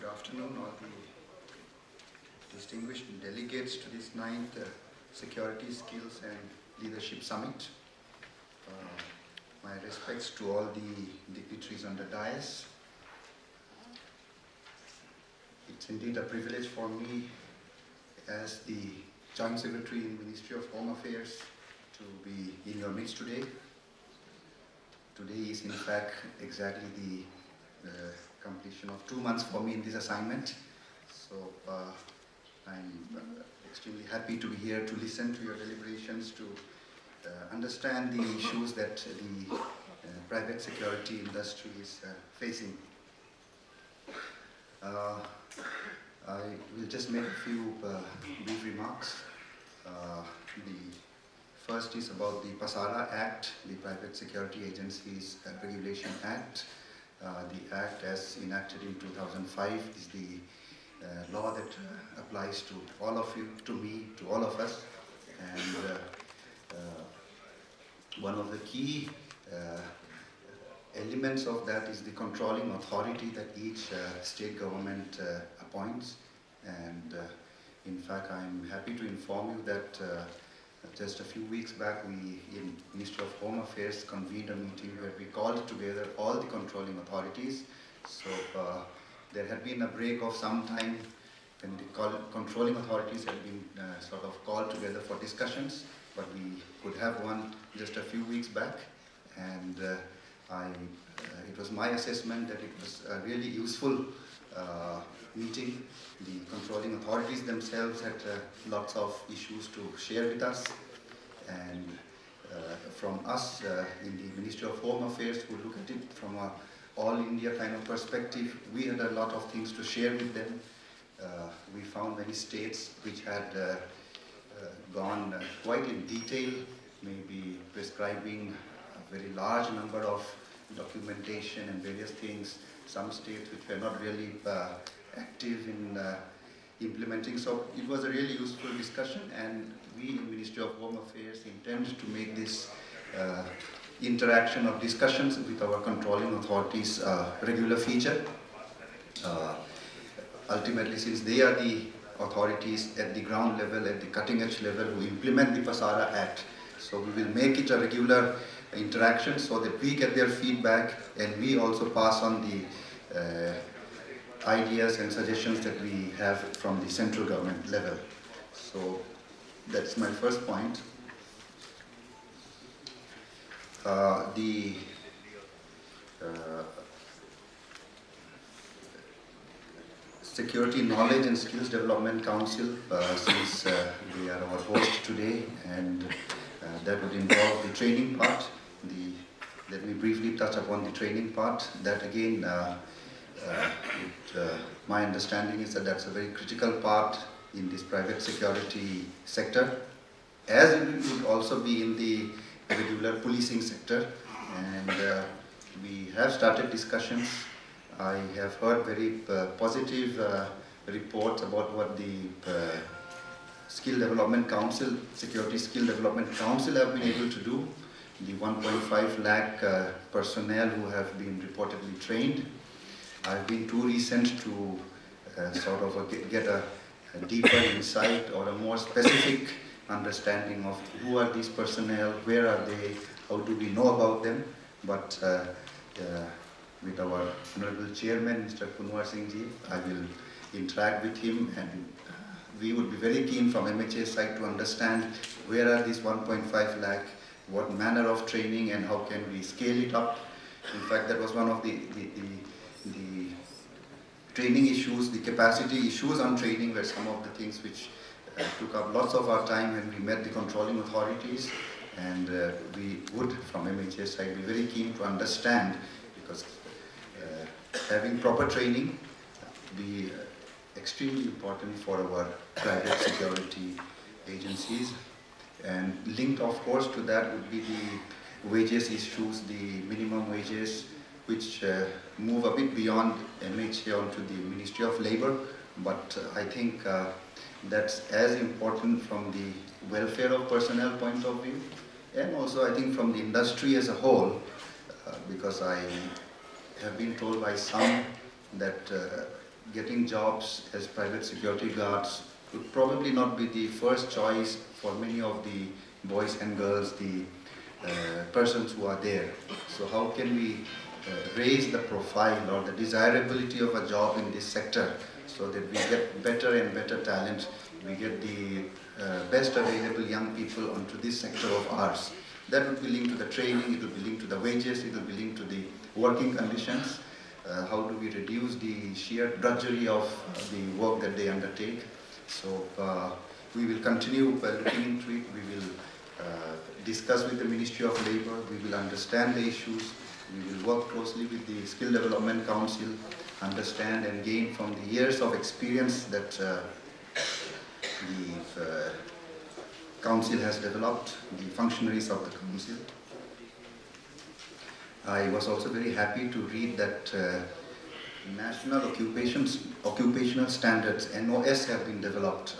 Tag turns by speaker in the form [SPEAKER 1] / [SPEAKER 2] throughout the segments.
[SPEAKER 1] Good afternoon, all the distinguished delegates to this 9th Security Skills and Leadership Summit. My respects to all the dignitaries on the dais. It's indeed a privilege for me as the Joint Secretary in the Ministry of Home Affairs to be in your midst today. Today is in fact exactly the completion of 2 months for me in this assignment. So I'm extremely happy to be here to listen to your deliberations, to understand the issues that the private security industry is facing. I will just make a few brief remarks. The first is about the PASARA Act, the Private Security Agencies Regulation Act. The Act, as enacted in 2005, is the law that applies to all of you, to me, to all of us. And one of the key elements of that is the controlling authority that each state government appoints. And in fact, I'm happy to inform you that just a few weeks back, we in Ministry of Home Affairs convened a meeting where we called together all the controlling authorities. So there had been a break of some time when the controlling authorities had been sort of called together for discussions, but we could have one just a few weeks back. And it was my assessment that it was a really useful meeting. The controlling authorities themselves had lots of issues to share with us, and from us in the Ministry of Home Affairs, who look at it from a all India kind of perspective, we had a lot of things to share with them. We found many states which had gone quite in detail, maybe prescribing a very large number of documentation and various things. Some states which were not really active in implementing. So it was a really useful discussion, and we in Ministry of Home Affairs intend to make this interaction of discussions with our controlling authorities a regular feature. Ultimately, since they are the authorities at the ground level, at the cutting edge level, who implement the PASARA Act, so we will make it a regular interaction so that we get their feedback and we also pass on the ideas and suggestions that we have from the central government level. So that's my first point. The Security Knowledge and Skills Development Council, since they are our host today, and that would involve the training part. Let me briefly touch upon the training part. That again, my understanding is that that's a very critical part in this private security sector, as it would also be in the regular policing sector. And we have started discussions. I have heard very positive reports about what the Skill Development Council, Security Skill Development Council have been able to do. The 1.5 lakh personnel who have been reportedly trained. I've been too recent to sort of get a deeper insight or a more specific understanding of who are these personnel, where are they, how do we know about them. But with our Honorable Chairman, Mr. Kunwar Singh Ji, I will interact with him, and we would be very keen from MHA side to understand where are these 1.5 lakh, what manner of training, and how can we scale it up. In fact, that was one of the training issues, the capacity issues on training were some of the things which took up lots of our time when we met the controlling authorities, and we would, from MHA side, be very keen to understand, because having proper training be extremely important for our private security agencies. And linked, of course, to that would be the wages issues, the minimum wages, which move a bit beyond MHA onto the Ministry of Labour. But I think that's as important from the welfare of personnel point of view, and also I think from the industry as a whole, because I have been told by some that getting jobs as private security guards would probably not be the first choice for many of the boys and girls, the persons who are there. So how can we raise the profile or the desirability of a job in this sector so that we get better and better talent, we get the best available young people onto this sector of ours. That would be linked to the training, it will be linked to the wages, it will be linked to the working conditions. How do we reduce the sheer drudgery of the work that they undertake? So we will continue looking into it. We will discuss with the Ministry of Labour. We will understand the issues. We will work closely with the Skill Development Council, understand and gain from the years of experience that the council has developed, the functionaries of the council. I was also very happy to read that National Occupational Standards, NOS, have been developed.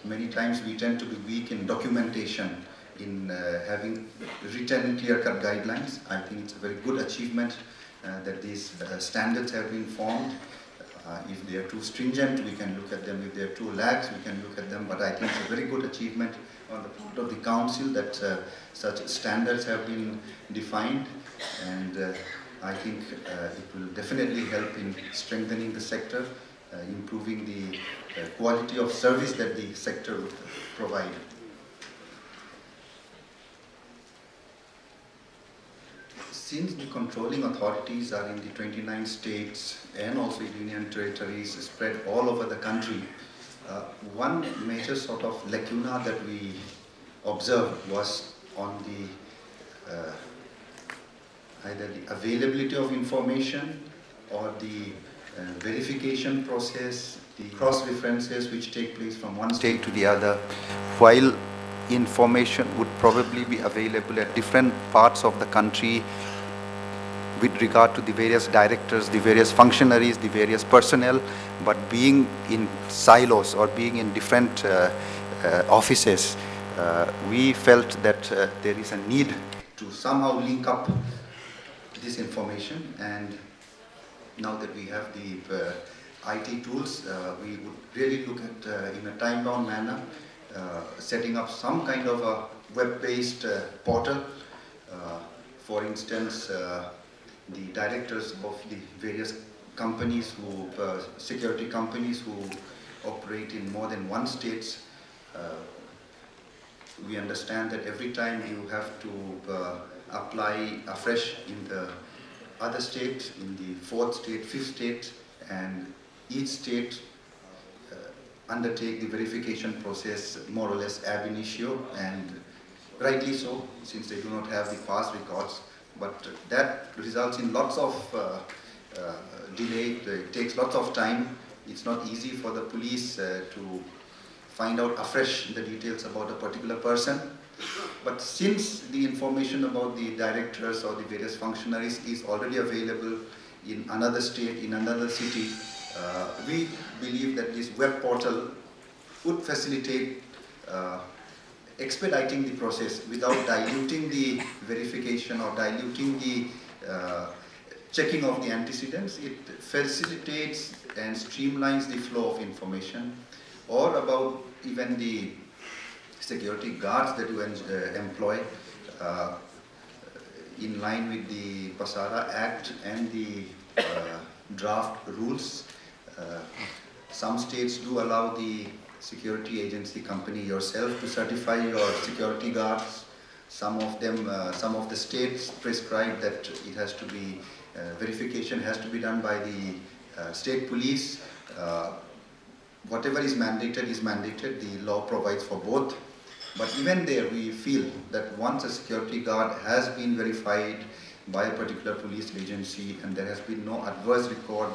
[SPEAKER 1] Many times we tend to be weak in documentation, in having written clear-cut guidelines. I think it's a very good achievement that these standards have been formed. If they are too stringent, we can look at them. If they are too lax, we can look at them. But I think it's a very good achievement on the part of the council that such standards have been defined, and I think it will definitely help in strengthening the sector, improving the quality of service that the sector would provide. Since the controlling authorities are in the 29 states and also union territories spread all over the country, one major sort of lacuna that we observed was on the either the availability of information or the verification process, the cross-references which take place from one state to the other, while information would probably be available at different parts of the country with regard to the various directors, the various functionaries, the various personnel, but being in silos or being in different offices, we felt that there is a need to somehow link up this information. And now that we have the IT tools, we would really look at, in a time-bound manner, setting up some kind of a web-based portal. For instance, the directors of the various companies who, security companies who operate in more than one state, we understand that every time you have to apply afresh in the other state, in the fourth state, fifth state, and each state undertake the verification process more or less ab initio, and rightly so, since they do not have the past records. But that results in lots of delay. It takes lots of time. It's not easy for the police to find out afresh the details about a particular person. But since the information about the directors or the various functionaries is already available in another state, in another city, we believe that this web portal would facilitate expediting the process without diluting the verification or diluting the checking of the antecedents. It facilitates and streamlines the flow of information, or about even the security guards that you employ in line with the Pasara Act and the draft rules. Some states do allow the security agency company yourself to certify your security guards. Some of them, some of the states prescribe that it has to be, verification has to be done by the state police. Whatever is mandated is mandated. The law provides for both. But even there, we feel that once a security guard has been verified by a particular police agency and there has been no adverse record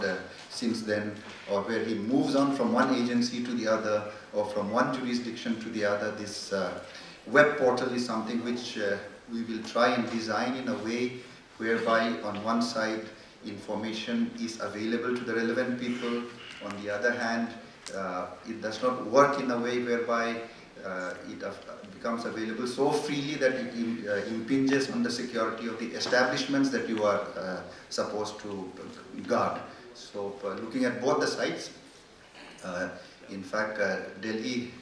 [SPEAKER 1] since then, or where he moves on from one agency to the other or from one jurisdiction to the other, this web portal is something which we will try and design in a way whereby on one side information is available to the relevant people, on the other hand it does not work in a way whereby it becomes available so freely that it impinges on the security of the establishments that you are supposed to guard. So looking at both the sites, in fact, Delhi,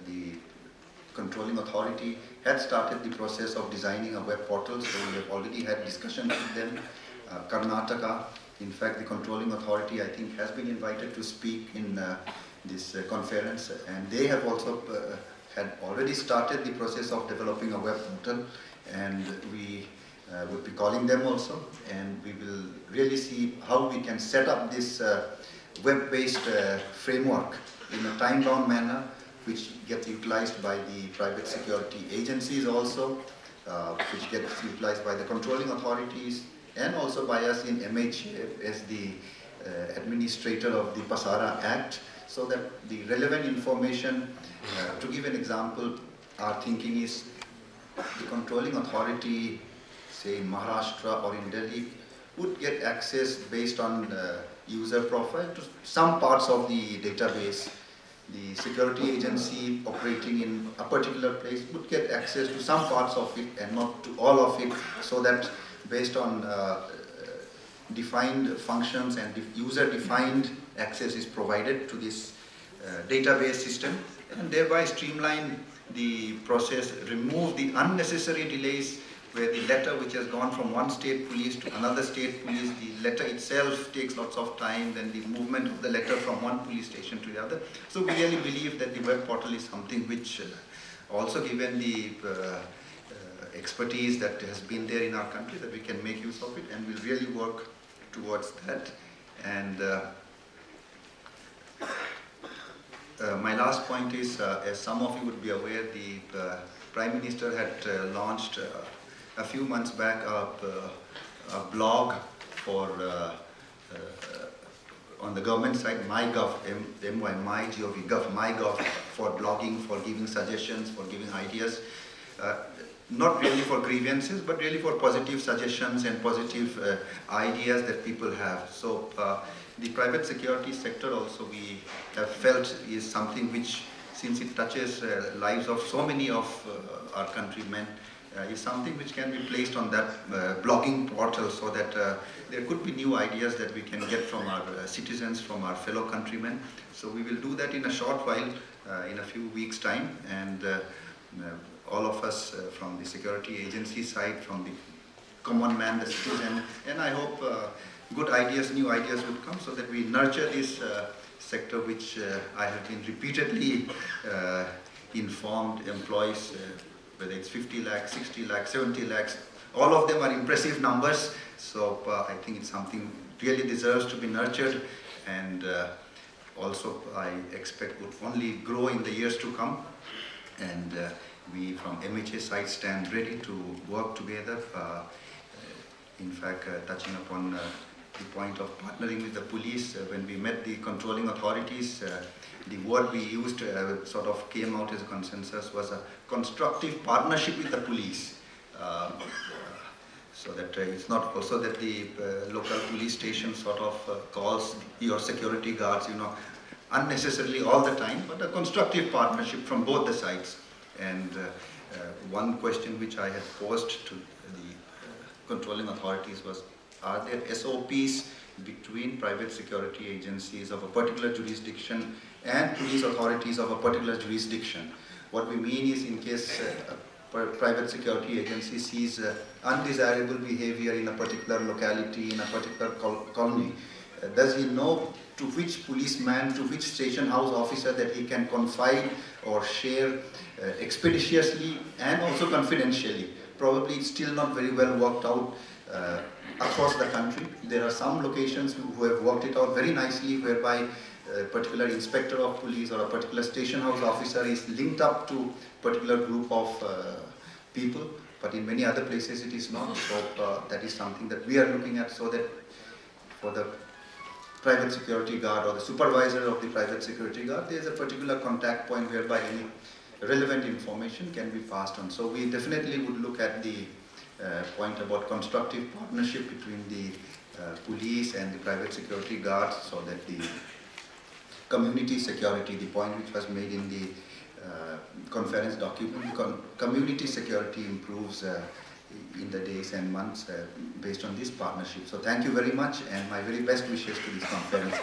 [SPEAKER 1] the controlling authority had started the process of designing a web portal, so we have already had discussions with them. Karnataka, in fact, the controlling authority, I think, has been invited to speak in this conference, and they have also had already started the process of developing a web portal, and we would be calling them also, and we will really see how we can set up this web-based framework in a time-bound manner, which gets utilized by the private security agencies also, which gets utilized by the controlling authorities, and also by us in MHA as the administrator of the Pasara Act, so that the relevant information, to give an example, our thinking is the controlling authority, say in Maharashtra or in Delhi, would get access based on user profile to some parts of the database. The security agency operating in a particular place would get access to some parts of it and not to all of it, so that based on defined functions and user-defined access is provided to this database system, and thereby streamline the process, remove the unnecessary delays where the letter which has gone from one state police to another state police, the letter itself takes lots of time, then the movement of the letter from one police station to the other. So we really believe that the web portal is something which, also given the expertise that has been there in our country, that we can make use of it, and we'll really work towards that. And my last point is, as some of you would be aware, the Prime Minister had launched a few months back a blog for on the government side, MyGov, MyGov, for blogging, for giving suggestions, for giving ideas. Not really for grievances, but really for positive suggestions and positive ideas that people have. So the private security sector also, we have felt, is something which, since it touches lives of so many of our countrymen, is something which can be placed on that blogging portal, so that there could be new ideas that we can get from our citizens, from our fellow countrymen. So we will do that in a short while, in a few weeks' time, and all of us from the security agency side, from the common man, the citizen, and I hope good ideas, new ideas would come, so that we nurture this sector which I have been repeatedly informed employs, whether it's 50 lakhs, 60 lakhs, 70 lakhs, all of them are impressive numbers. So I think it's something really deserves to be nurtured, and also I expect would only grow in the years to come. And we from MHA side stand ready to work together. In fact, touching upon the point of partnering with the police, when we met the controlling authorities, the word we used sort of came out as a consensus was a constructive partnership with the police. So that it's not also that the local police station sort of calls your security guards, unnecessarily all the time, but a constructive partnership from both the sides. And one question which I had posed to the controlling authorities was, are there SOPs between private security agencies of a particular jurisdiction and police authorities of a particular jurisdiction? What we mean is, in case a private security agency sees undesirable behavior in a particular locality, in a particular colony, does he know to which policeman, to which station house officer that he can confide or share expeditiously and also confidentially? Probably it's still not very well worked out across the country. There are some locations who have worked it out very nicely, whereby a particular inspector of police or a particular station house officer is linked up to a particular group of people, but in many other places it is not. So that is something that we are looking at, so that for the private security guard or the supervisor of the private security guard, there is a particular contact point whereby any relevant information can be passed on. So we definitely would look at the point about constructive partnership between the police and the private security guards, so that the community security, the point which was made in the conference document, community security improves in the days and months based on this partnership. So thank you very much, and my very best wishes to this conference.